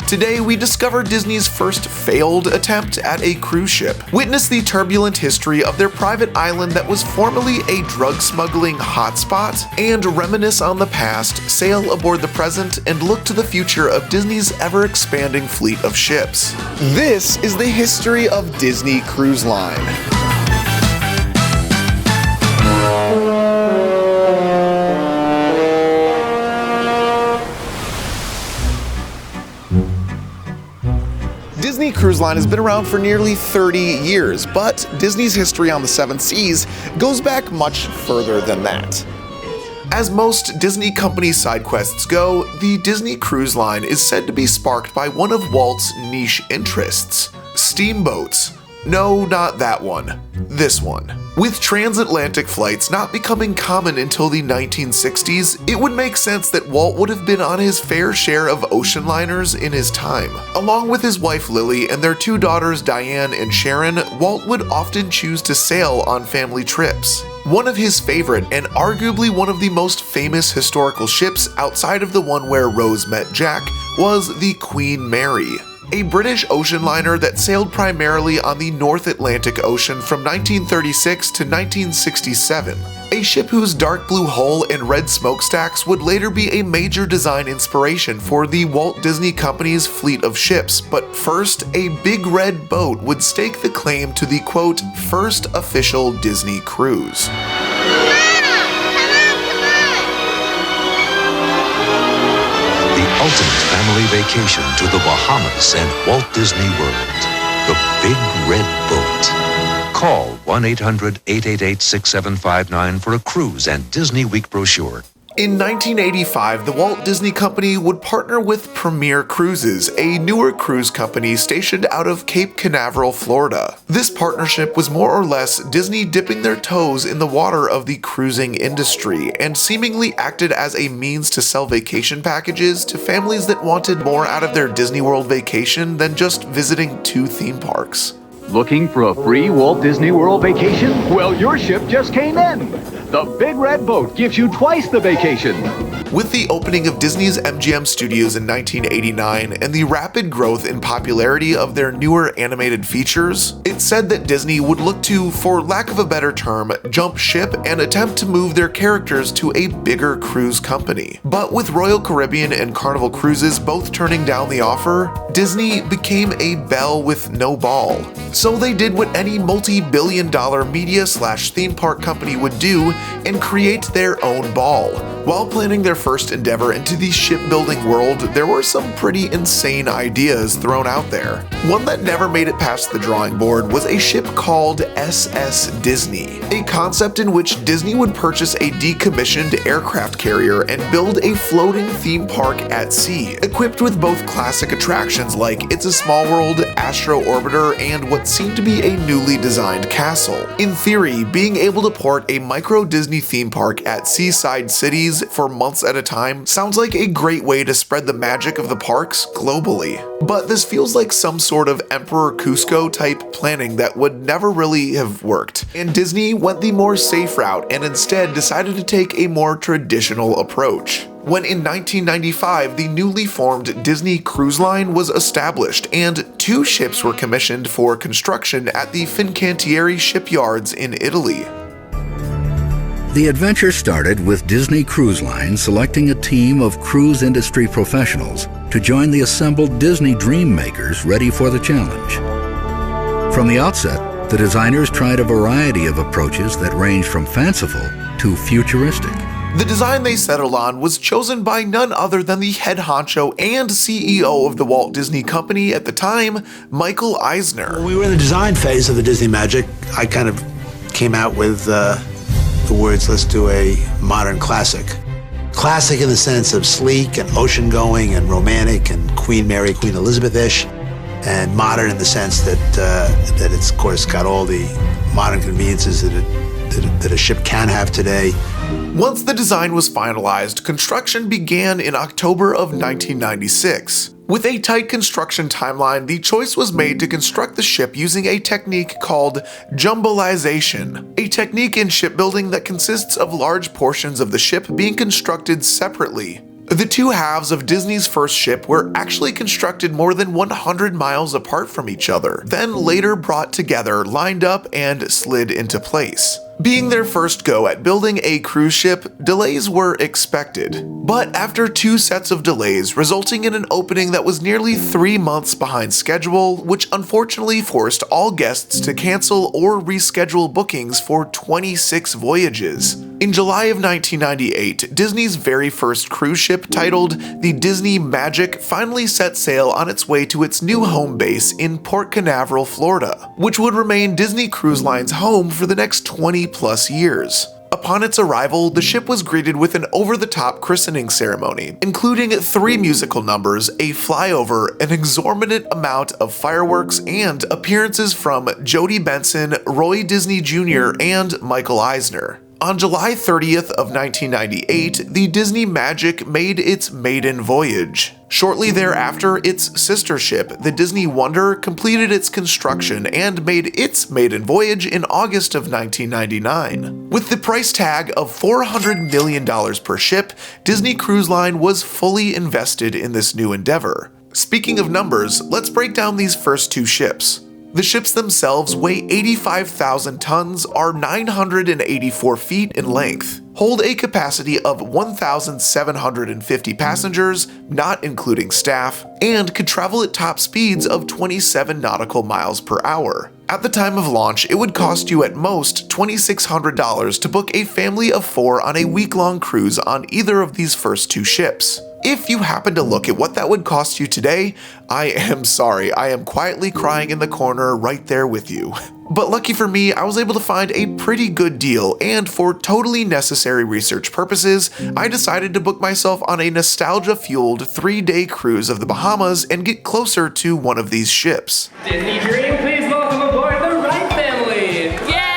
Today, we discover Disney's first failed attempt at a cruise ship, witness the turbulent history of their private island that was formerly a drug smuggling hotspot, and reminisce on the past, sail aboard the present, and look to the future of Disney's ever-expanding fleet of ships. This is the history of Disney Cruise Line. Disney Cruise Line has been around for nearly 30 years, but Disney's history on the seven seas goes back much further than that. As most Disney company side quests go, the Disney Cruise Line is said to be sparked by one of Walt's niche interests: steamboats. No, not that one. This one. With transatlantic flights not becoming common until the 1960s, it would make sense that Walt would have been on his fair share of ocean liners in his time. Along with his wife Lily and their two daughters Diane and Sharon, Walt would often choose to sail on family trips. One of his favorite, and arguably one of the most famous historical ships outside of the one where Rose met Jack, was the Queen Mary, a British ocean liner that sailed primarily on the North Atlantic Ocean from 1936 to 1967. A ship whose dark blue hull and red smokestacks would later be a major design inspiration for the Walt Disney Company's fleet of ships, but first, a big red boat would stake the claim to the quote, first official Disney cruise. Ultimate family vacation to the Bahamas and Walt Disney World. The Big Red Boat. Call 1-800-888-6759 for a cruise and Disney Week brochure. In 1985, the Walt Disney Company would partner with Premier Cruises, a newer cruise company stationed out of Cape Canaveral, Florida. This partnership was more or less Disney dipping their toes in the water of the cruising industry, and seemingly acted as a means to sell vacation packages to families that wanted more out of their Disney World vacation than just visiting two theme parks. Looking for a free Walt Disney World vacation? Well, your ship just came in. The Big Red Boat gives you twice the vacation. With the opening of Disney's MGM Studios in 1989 and the rapid growth in popularity of their newer animated features, it's said that Disney would look to, for lack of a better term, jump ship and attempt to move their characters to a bigger cruise company. But with Royal Caribbean and Carnival Cruises both turning down the offer, Disney became a bell with no ball. So they did what any multi-billion-dollar media/theme park company would do and create their own ball. While planning their first endeavor into the shipbuilding world, there were some pretty insane ideas thrown out there. One that never made it past the drawing board was a ship called SS Disney, a concept in which Disney would purchase a decommissioned aircraft carrier and build a floating theme park at sea, equipped with both classic attractions like It's a Small World, Astro Orbiter, and what seemed to be a newly designed castle. In theory, being able to port a micro Disney theme park at seaside cities for months at a time sounds like a great way to spread the magic of the parks globally. But this feels like some sort of Emperor Cusco type planning that would never really have worked, and Disney went the more safe route and instead decided to take a more traditional approach. When in 1995, the newly formed Disney Cruise Line was established, and two ships were commissioned for construction at the Fincantieri shipyards in Italy. The adventure started with Disney Cruise Line selecting a team of cruise industry professionals to join the assembled Disney dream makers ready for the challenge. From the outset, the designers tried a variety of approaches that ranged from fanciful to futuristic. The design they settled on was chosen by none other than the head honcho and CEO of the Walt Disney Company at the time, Michael Eisner. When we were in the design phase of the Disney Magic, I kind of came out with the words, let's do a modern classic. Classic in the sense of sleek and ocean-going and romantic and Queen Mary, Queen Elizabeth-ish, and modern in the sense that it's, of course, got all the modern conveniences that a ship can have today. Once the design was finalized, construction began in October of 1996. With a tight construction timeline, the choice was made to construct the ship using a technique called jumbolization, a technique in shipbuilding that consists of large portions of the ship being constructed separately. The two halves of Disney's first ship were actually constructed more than 100 miles apart from each other, then later brought together, lined up, and slid into place. Being their first go at building a cruise ship, delays were expected. But after 2 sets of delays, resulting in an opening that was nearly 3 months behind schedule, which unfortunately forced all guests to cancel or reschedule bookings for 26 voyages. In July of 1998, Disney's very first cruise ship, titled the Disney Magic, finally set sail on its way to its new home base in Port Canaveral, Florida, which would remain Disney Cruise Line's home for the next 20+ years. Upon its arrival, the ship was greeted with an over-the-top christening ceremony, including 3 musical numbers, a flyover, an exorbitant amount of fireworks, and appearances from Jody Benson, Roy Disney Jr., and Michael Eisner. On July 30th of 1998, the Disney Magic made its maiden voyage. Shortly thereafter, its sister ship, the Disney Wonder, completed its construction and made its maiden voyage in August of 1999. With the price tag of $400 million per ship, Disney Cruise Line was fully invested in this new endeavor. Speaking of numbers, let's break down these first 2 ships. The ships themselves weigh 85,000 tons, are 984 feet in length, hold a capacity of 1,750 passengers, not including staff, and could travel at top speeds of 27 nautical miles per hour. At the time of launch, it would cost you at most $2,600 to book a family of 4 on a week-long cruise on either of these first 2 ships. If you happen to look at what that would cost you today, I am sorry, I am quietly crying in the corner right there with you. But lucky for me, I was able to find a pretty good deal, and for totally necessary research purposes, I decided to book myself on a nostalgia-fueled 3-day cruise of the Bahamas and get closer to one of these ships. Disney Dream, please welcome aboard the Wright family! Yeah!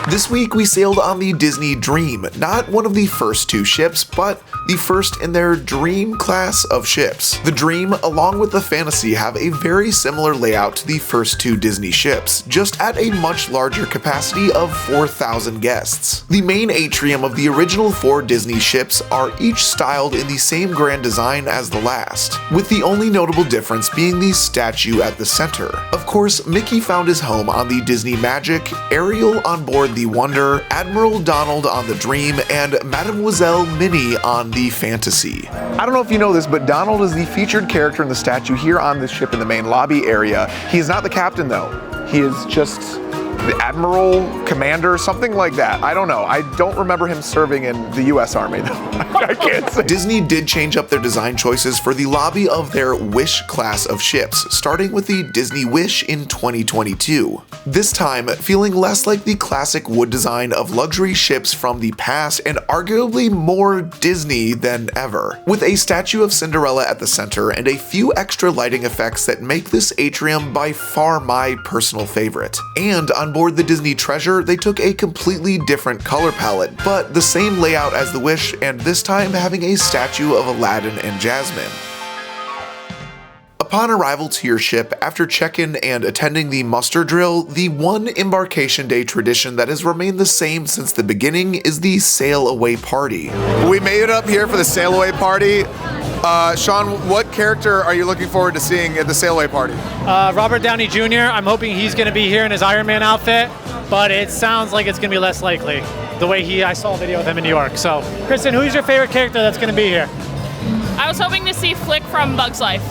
This week we sailed on the Disney Dream, not one of the first 2 ships, but the first in their Dream class of ships. The Dream, along with the Fantasy, have a very similar layout to the first 2 Disney ships, just at a much larger capacity of 4,000 guests. The main atrium of the original 4 Disney ships are each styled in the same grand design as the last, with the only notable difference being the statue at the center. Of course, Mickey found his home on the Disney Magic, Ariel on board the Wonder, Admiral Donald on the Dream, and Mademoiselle Minnie on the Fantasy. I don't know if you know this, but Donald is the featured character in the statue here on this ship in the main lobby area. He is not the captain though. He is just the admiral, commander, something like that. I don't know. I don't remember him serving in the US Army though. I can't say. Disney did change up their design choices for the lobby of their Wish class of ships, starting with the Disney Wish in 2022. This time, feeling less like the classic wood design of luxury ships from the past and arguably more Disney than ever. With a statue of Cinderella at the center and a few extra lighting effects that make this atrium by far my personal favorite. And on board the Disney Treasure, they took a completely different color palette, but the same layout as the Wish, and this time having a statue of Aladdin and Jasmine. Upon arrival to your ship, after check-in and attending the muster drill, the one embarkation day tradition that has remained the same since the beginning is the sail away party. We made it up here for the sail away party. Sean, what character are you looking forward to seeing at the sail away party? Robert Downey Jr. I'm hoping he's going to be here in his Iron Man outfit, but it sounds like it's going to be less likely. The way I saw a video of him in New York. So, Kristen, who's your favorite character that's going to be here? I was hoping to see Flick from Bug's Life.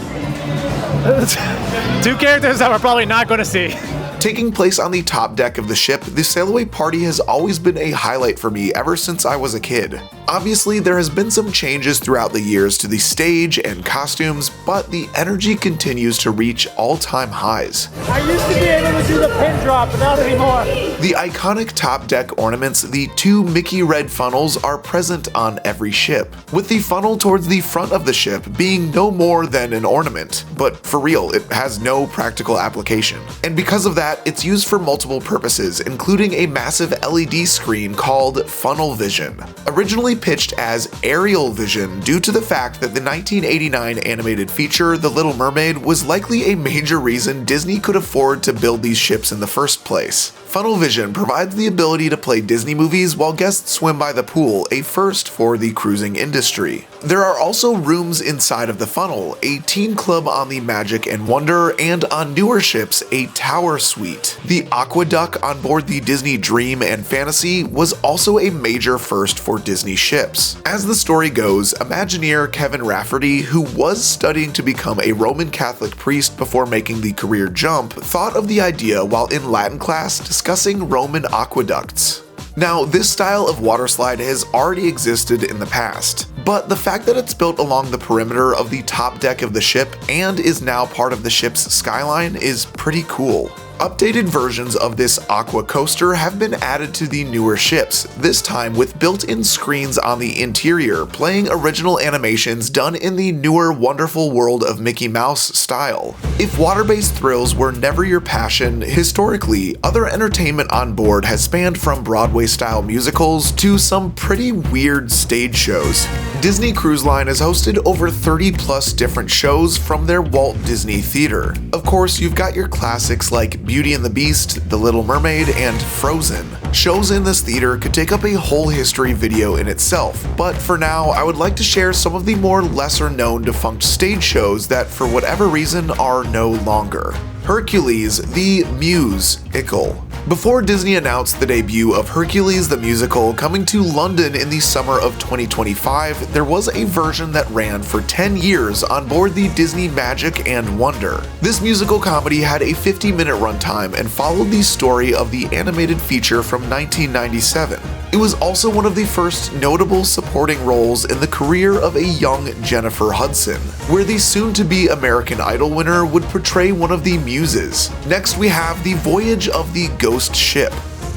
2 characters that we're probably not going to see. Taking place on the top deck of the ship, the sail away party has always been a highlight for me ever since I was a kid. Obviously, there has been some changes throughout the years to the stage and costumes, but the energy continues to reach all-time highs. I used to be able to do the pin drop, but not anymore. The iconic top deck ornaments, the 2 Mickey red funnels, are present on every ship, with the funnel towards the front of the ship being no more than an ornament. But for real, it has no practical application. And because of that, that, it's used for multiple purposes, including a massive LED screen called funnel vision. Originally pitched as aerial vision due to the fact that the 1989 animated feature The Little Mermaid was likely a major reason Disney could afford to build these ships in the first place. Funnel vision provides the ability to play Disney movies while guests swim by the pool, a first for the cruising industry. There are also rooms inside of the funnel, a teen club on the Magic and Wonder, and on newer ships, a tower suite. The aqueduct on board the Disney Dream and Fantasy was also a major first for Disney ships. As the story goes, Imagineer Kevin Rafferty, who was studying to become a Roman Catholic priest before making the career jump, thought of the idea while in Latin class discussing Roman aqueducts. Now, this style of waterslide has already existed in the past, but the fact that it's built along the perimeter of the top deck of the ship and is now part of the ship's skyline is pretty cool. Updated versions of this aqua coaster have been added to the newer ships, this time with built-in screens on the interior playing original animations done in the newer Wonderful World of Mickey Mouse style. If water-based thrills were never your passion, historically, other entertainment on board has spanned from Broadway-style musicals to some pretty weird stage shows. Disney Cruise Line has hosted over 30+ different shows from their Walt Disney Theater. Of course, you've got your classics like Beauty and the Beast, The Little Mermaid, and Frozen. Shows in this theater could take up a whole history video in itself, but for now, I would like to share some of the more lesser-known defunct stage shows that, for whatever reason, are no longer. Hercules, the Muse-icle. Before Disney announced the debut of Hercules the Musical coming to London in the summer of 2025, there was a version that ran for 10 years on board the Disney Magic and Wonder. This musical comedy had a 50-minute runtime and followed the story of the animated feature from 1997. It was also one of the first notable supporting roles in the career of a young Jennifer Hudson, where the soon-to-be American Idol winner would portray one of the muses. Next, we have The Voyage of the Ghost Ship,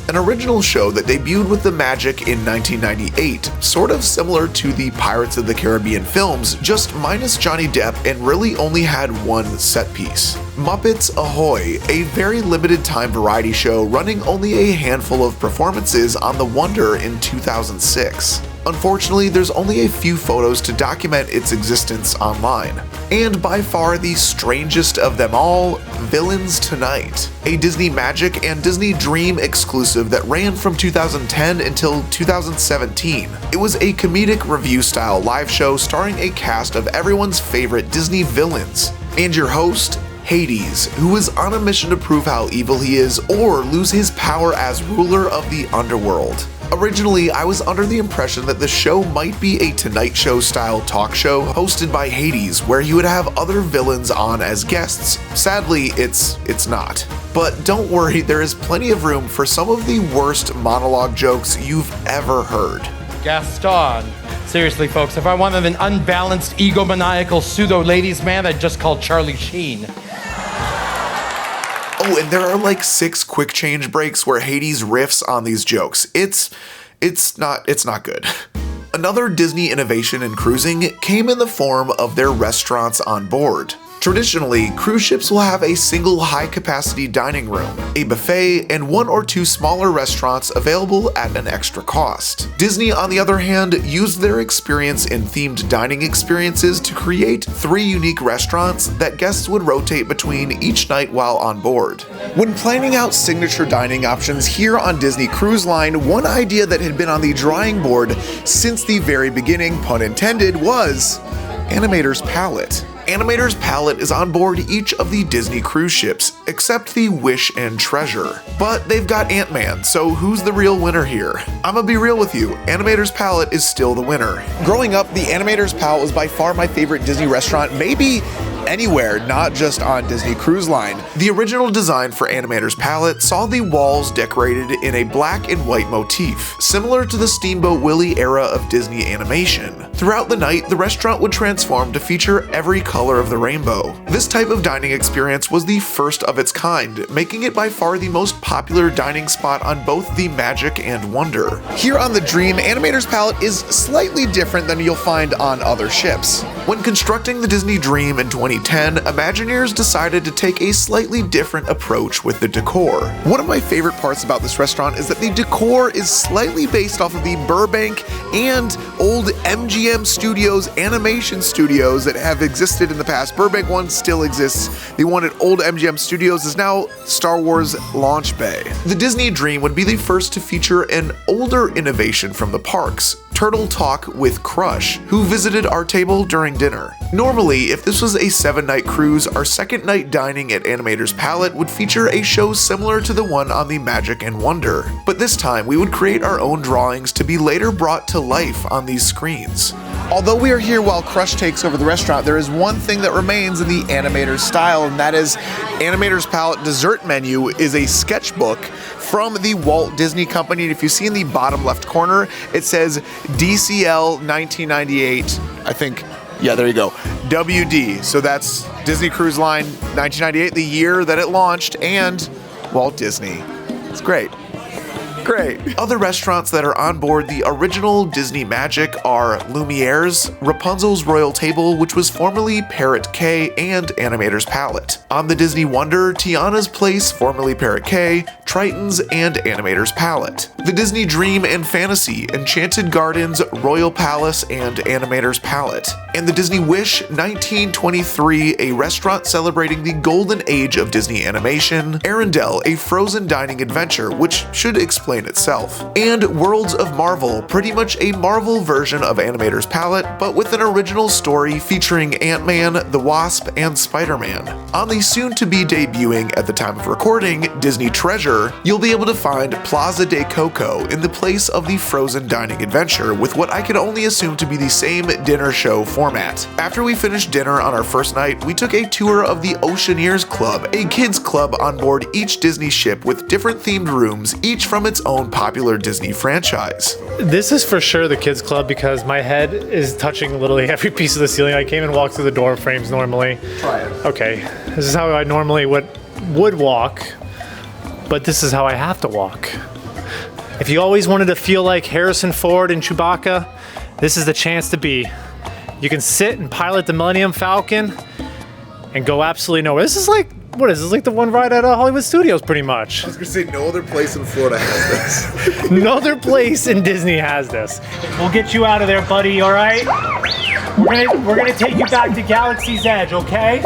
an original show that debuted with the Magic in 1998, sort of similar to the Pirates of the Caribbean films, just minus Johnny Depp and really only had one set piece. Muppets Ahoy, a very limited time variety show running only a handful of performances on the Wonder in 2006. Unfortunately, there's only a few photos to document its existence online. And by far the strangest of them all, Villains Tonight, a Disney Magic and Disney Dream exclusive that ran from 2010 until 2017. It was a comedic review-style live show starring a cast of everyone's favorite Disney villains, and your host, Hades, who is on a mission to prove how evil he is or lose his power as ruler of the underworld. Originally, I was under the impression that the show might be a Tonight Show style talk show hosted by Hades, where he would have other villains on as guests. Sadly, it's not. But don't worry, there is plenty of room for some of the worst monologue jokes you've ever heard. Gaston. Seriously, folks, if I wanted an unbalanced, egomaniacal pseudo-ladies man, I'd just call Charlie Sheen. Oh, and there are like 6 quick change breaks where Hades riffs on these jokes. It's not good. Another Disney innovation in cruising came in the form of their restaurants on board. Traditionally, cruise ships will have a single high-capacity dining room, a buffet, and 1 or 2 smaller restaurants available at an extra cost. Disney, on the other hand, used their experience in themed dining experiences to create 3 unique restaurants that guests would rotate between each night while on board. When planning out signature dining options here on Disney Cruise Line, one idea that had been on the drawing board since the very beginning, pun intended, was Animators Palate. Animators Palate is on board each of the Disney cruise ships, except the Wish and Treasure. But they've got Ant-Man, so who's the real winner here? I'ma be real with you, Animators Palate is still the winner. Growing up, the Animators Palate was by far my favorite Disney restaurant, maybe anywhere, not just on Disney Cruise Line. The original design for Animators Palate saw the walls decorated in a black and white motif, similar to the Steamboat Willie era of Disney animation. Throughout the night, the restaurant would transform to feature every color of the rainbow. This type of dining experience was the first of its kind, making it by far the most popular dining spot on both the Magic and Wonder. Here on the Dream, Animators Palate is slightly different than you'll find on other ships. When constructing the Disney Dream in 2010, Imagineers decided to take a slightly different approach with the decor. One of my favorite parts about this restaurant is that the decor is slightly based off of the Burbank and old MGM Studios animation studios that have existed in the past. Burbank one still exists. The one at old MGM Studios is now Star Wars Launch Bay. The Disney Dream would be the first to feature an older innovation from the parks, Turtle Talk with Crush, who visited our table during dinner. Normally, if this was a 7-night cruise, our second night dining at Animators Palate would feature a show similar to the one on the Magic and Wonder. But this time, we would create our own drawings to be later brought to life on these screens. Although we are here while Crush takes over the restaurant, there is one thing that remains in the Animators style, and that is Animators Palate dessert menu is a sketchbook from the Walt Disney Company. And if you see in the bottom left corner, it says DCL 1998, I think. Yeah, there you go. WD. So that's Disney Cruise Line 1998, the year that it launched, and Walt Disney. It's great. Great. Other restaurants that are on board the original Disney Magic are Lumiere's, Rapunzel's Royal Table, which was formerly Parrot Cay, and Animators Palate. On the Disney Wonder, Tiana's Place, formerly Parrot Cay, Triton's, and Animators Palate. The Disney Dream and Fantasy, Enchanted Gardens, Royal Palace, and Animators Palate. And the Disney Wish 1923, a restaurant celebrating the golden age of Disney animation, Arendelle, a frozen dining adventure, which should explain itself, and Worlds of Marvel, pretty much a Marvel version of Animators Palate, but with an original story featuring Ant-Man, the Wasp, and Spider-Man. On the soon-to-be debuting at the time of recording, Disney Treasure, you'll be able to find Plaza de Coco in the place of the frozen dining adventure, with what I can only assume to be the same dinner show format. After we finished dinner on our first night, we took a tour of the Oceaneer Club, a kids club on board each Disney ship with different themed rooms, each from its own popular Disney franchise. This is for sure the kids club because my head is touching literally every piece of the ceiling. I came and walked through the door frames normally. Try it. Okay, this is how I normally would walk, but this is how I have to walk. If you always wanted to feel like Harrison Ford and Chewbacca, this is the chance to be. You can sit and pilot the Millennium Falcon and go absolutely nowhere. This is like, what is this, like the one ride at Hollywood Studios, pretty much. I was gonna say, no other place in Florida has this. No other place in Disney has this. We'll get you out of there, buddy, all right? We're gonna take you back to Galaxy's Edge, okay?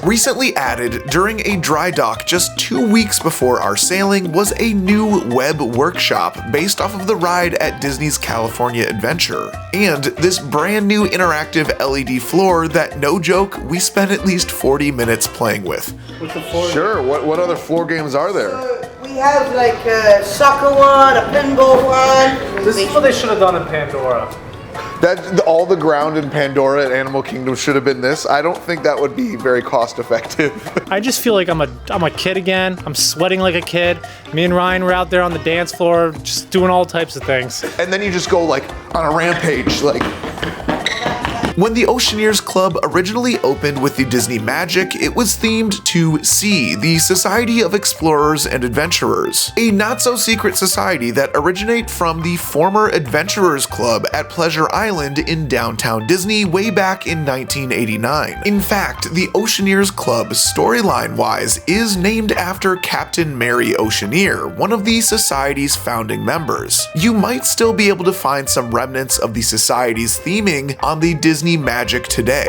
Recently added during a dry dock just 2 weeks before our sailing was a new web workshop based off of the ride at Disney's California Adventure. And this brand new interactive LED floor that, no joke, we spent at least 40 minutes playing with. What's the floor? Sure, what other floor games are there? We have like a soccer one, a pinball one. This is what they should have done in Pandora. All the ground in Pandora at Animal Kingdom should have been this. I don't think that would be very cost effective. I just feel like I'm a kid again. I'm sweating like a kid. Me and Ryan were out there on the dance floor just doing all types of things. And then you just go like on a rampage, like. When the Oceaneer Club originally opened with the Disney Magic, it was themed to Sea, the Society of Explorers and Adventurers, a not-so-secret society that originated from the former Adventurers Club at Pleasure Island in downtown Disney way back in 1989. In fact, the Oceaneer Club, storyline-wise, is named after Captain Mary Oceaneer, one of the society's founding members. You might still be able to find some remnants of the society's theming on the Disney Magic today.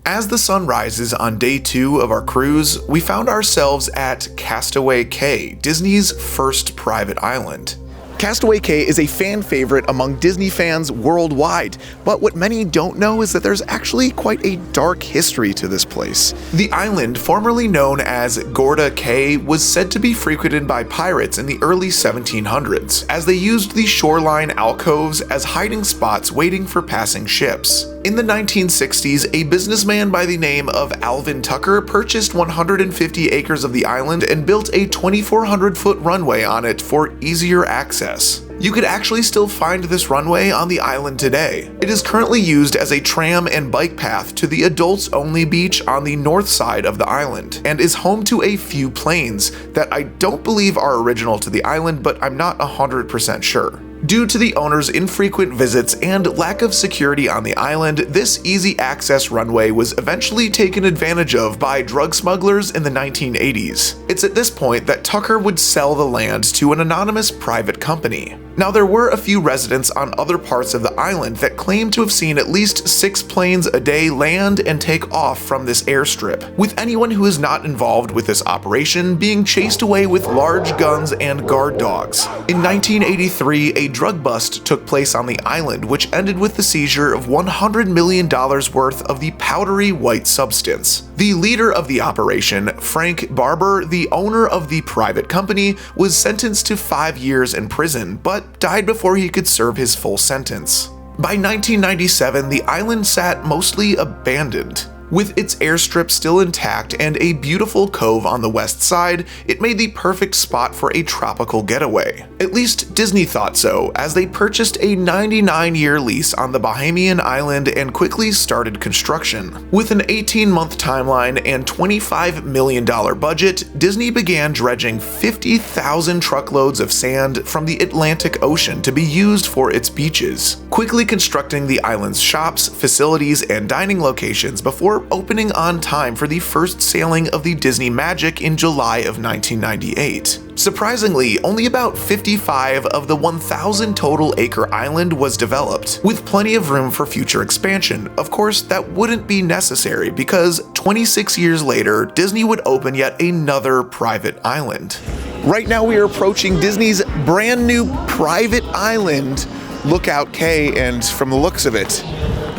As the sun rises on day 2 of our cruise, we found ourselves at Castaway Cay, Disney's first private island. Castaway Cay is a fan favorite among Disney fans worldwide, but what many don't know is that there's actually quite a dark history to this place. The island, formerly known as Gorda Cay, was said to be frequented by pirates in the early 1700s, as they used the shoreline alcoves as hiding spots waiting for passing ships. In the 1960s, a businessman by the name of Alvin Tucker purchased 150 acres of the island and built a 2,400-foot runway on it for easier access. You could actually still find this runway on the island today. It is currently used as a tram and bike path to the adults-only beach on the north side of the island, and is home to a few planes that I don't believe are original to the island, but I'm not 100% sure. Due to the owner's infrequent visits and lack of security on the island, this easy access runway was eventually taken advantage of by drug smugglers in the 1980s. It's at this point that Tucker would sell the land to an anonymous private company. Now, there were a few residents on other parts of the island that claimed to have seen at least 6 planes a day land and take off from this airstrip, with anyone who is not involved with this operation being chased away with large guns and guard dogs. In 1983, a drug bust took place on the island, which ended with the seizure of $100 million worth of the powdery white substance. The leader of the operation, Frank Barber, the owner of the private company, was sentenced to 5 years in prison, but died before he could serve his full sentence. By 1997, the island sat mostly abandoned. With its airstrip still intact and a beautiful cove on the west side, it made the perfect spot for a tropical getaway. At least Disney thought so, as they purchased a 99-year lease on the Bahamian island and quickly started construction. With an 18-month timeline and $25 million budget, Disney began dredging 50,000 truckloads of sand from the Atlantic Ocean to be used for its beaches, quickly constructing the island's shops, facilities, and dining locations before opening on time for the first sailing of the Disney Magic in July of 1998. Surprisingly, only about 55 of the 1,000 total acre island was developed, with plenty of room for future expansion. Of course, that wouldn't be necessary because 26 years later, Disney would open yet another private island. Right now we are approaching Disney's brand new private island, Lookout Cay, and from the looks of it,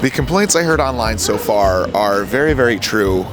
the complaints I heard online so far are very, very true.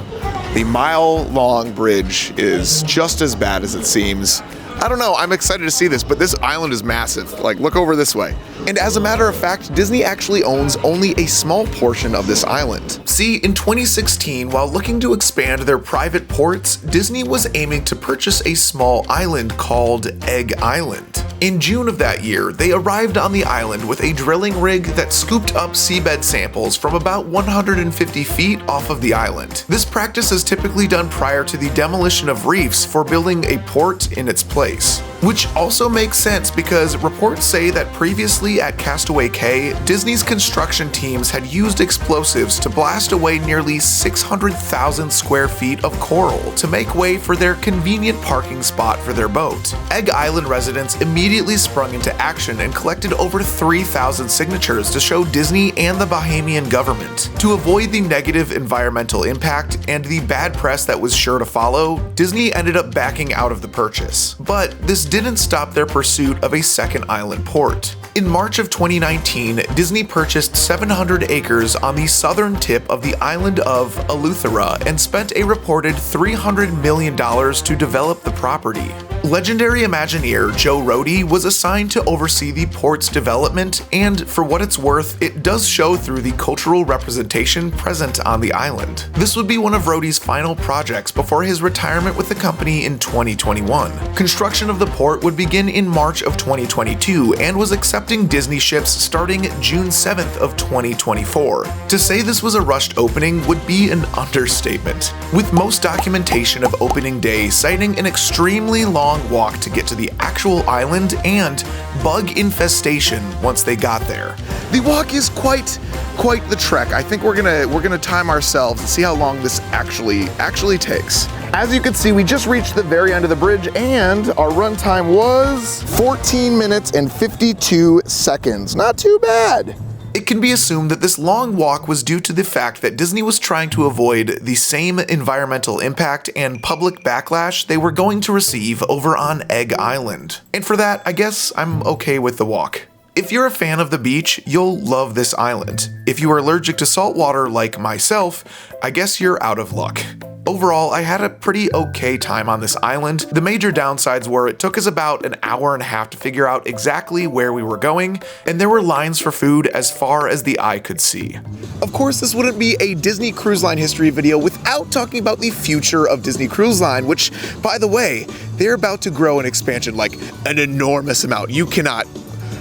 The mile-long bridge is just as bad as it seems. I don't know, I'm excited to see this, but this island is massive. Like, look over this way. And as a matter of fact, Disney actually owns only a small portion of this island. See, in 2016, while looking to expand their private ports, Disney was aiming to purchase a small island called Egg Island. In June of that year, they arrived on the island with a drilling rig that scooped up seabed samples from about 150 feet off of the island. This practice is typically done prior to the demolition of reefs for building a port in its place. Which also makes sense because reports say that previously at Castaway Cay, Disney's construction teams had used explosives to blast away nearly 600,000 square feet of coral to make way for their convenient parking spot for their boat. Egg Island residents immediately sprung into action and collected over 3,000 signatures to show Disney and the Bahamian government. To avoid the negative environmental impact and the bad press that was sure to follow, Disney ended up backing out of the purchase. But this didn't stop their pursuit of a second island port. In March of 2019, Disney purchased 700 acres on the southern tip of the island of Eleuthera and spent a reported $300 million to develop the property. Legendary Imagineer Joe Rohde was assigned to oversee the port's development, and for what it's worth, it does show through the cultural representation present on the island. This would be one of Rohde's final projects before his retirement with the company in 2021. Construction of the port would begin in March of 2022 and was accepting Disney ships starting June 7th of 2024. To say this was a rushed opening would be an understatement, with most documentation of opening day citing an extremely long walk to get to the actual island and bug infestation once they got there. The walk is quite the trek. I think we're gonna time ourselves and see how long this actually takes. As you can see, we just reached the very end of the bridge and our run time was 14 minutes and 52 seconds. Not too bad. It can be assumed that this long walk was due to the fact that Disney was trying to avoid the same environmental impact and public backlash they were going to receive over on Egg Island. And for that, I guess I'm okay with the walk. If you're a fan of the beach, you'll love this island. If you are allergic to salt water like myself, I guess you're out of luck. Overall, I had a pretty okay time on this island. The major downsides were it took us about an hour and a half to figure out exactly where we were going, and there were lines for food as far as the eye could see. Of course, this wouldn't be a Disney Cruise Line history video without talking about the future of Disney Cruise Line, which, by the way, they're about to grow an expansion like an enormous amount. You cannot.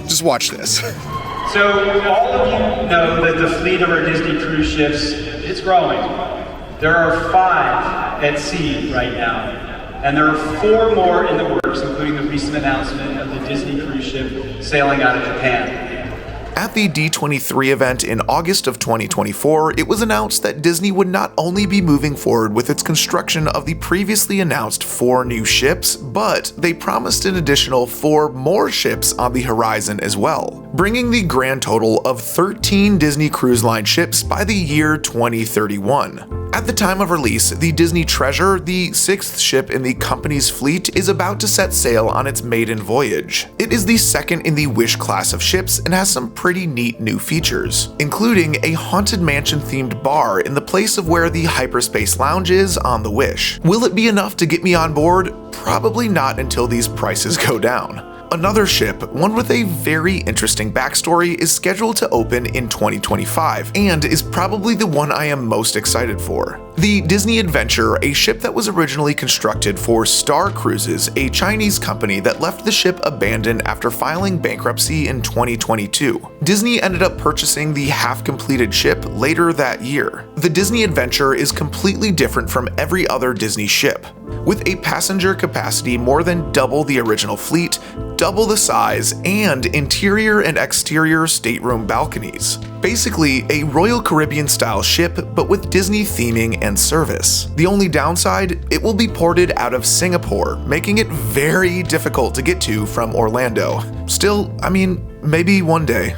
Just watch this. So all of you know that the fleet of our Disney cruise ships is growing. There are 5 at sea right now. And there are 4 more in the works, including the recent announcement of the Disney cruise ship sailing out of Japan. At the D23 event in August of 2024, it was announced that Disney would not only be moving forward with its construction of the previously announced 4 new ships, but they promised an additional 4 more ships on the horizon as well, bringing the grand total of 13 Disney Cruise Line ships by the year 2031. At the time of release, the Disney Treasure, the 6th ship in the company's fleet, is about to set sail on its maiden voyage. It is the 2nd in the Wish class of ships and has some pretty neat new features, including a Haunted Mansion-themed bar in the place of where the Hyperspace Lounge is on the Wish. Will it be enough to get me on board? Probably not until these prices go down. Another ship, one with a very interesting backstory, is scheduled to open in 2025 and is probably the one I am most excited for. The Disney Adventure, a ship that was originally constructed for Star Cruises, a Chinese company that left the ship abandoned after filing bankruptcy in 2022. Disney ended up purchasing the half-completed ship later that year. The Disney Adventure is completely different from every other Disney ship, with a passenger capacity more than double the original fleet, double the size, and interior and exterior stateroom balconies. Basically, a Royal Caribbean-style ship, but with Disney theming and service. The only downside, it will be ported out of Singapore, making it very difficult to get to from Orlando. Still, I mean, maybe one day.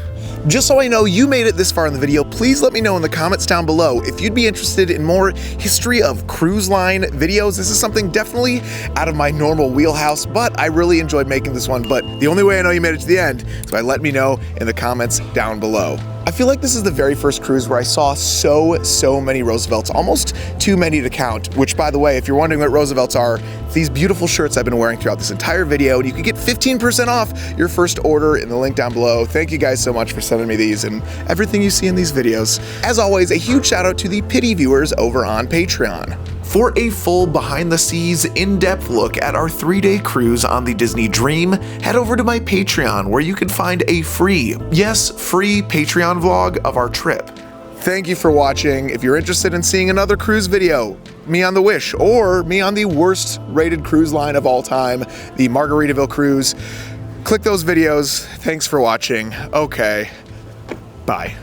Just so I know you made it this far in the video, please let me know in the comments down below if you'd be interested in more history of cruise line videos. This is something definitely out of my normal wheelhouse, but I really enjoyed making this one. But the only way I know you made it to the end is by letting me know in the comments down below. I feel like this is the very first cruise where I saw so many Roosevelts, almost too many to count, which, by the way, if you're wondering what Roosevelts are, these beautiful shirts I've been wearing throughout this entire video, and you can get 15% off your first order in the link down below. Thank you guys so much for sending me these and everything you see in these videos. As always, a huge shout out to the pity viewers over on Patreon. For a full behind-the-scenes, in-depth look at our 3-day cruise on the Disney Dream, head over to my Patreon where you can find a free, yes, free Patreon vlog of our trip. Thank you for watching. If you're interested in seeing another cruise video, me on the Wish, or me on the worst rated cruise line of all time, the Margaritaville Cruise, click those videos. Thanks for watching. Okay, bye.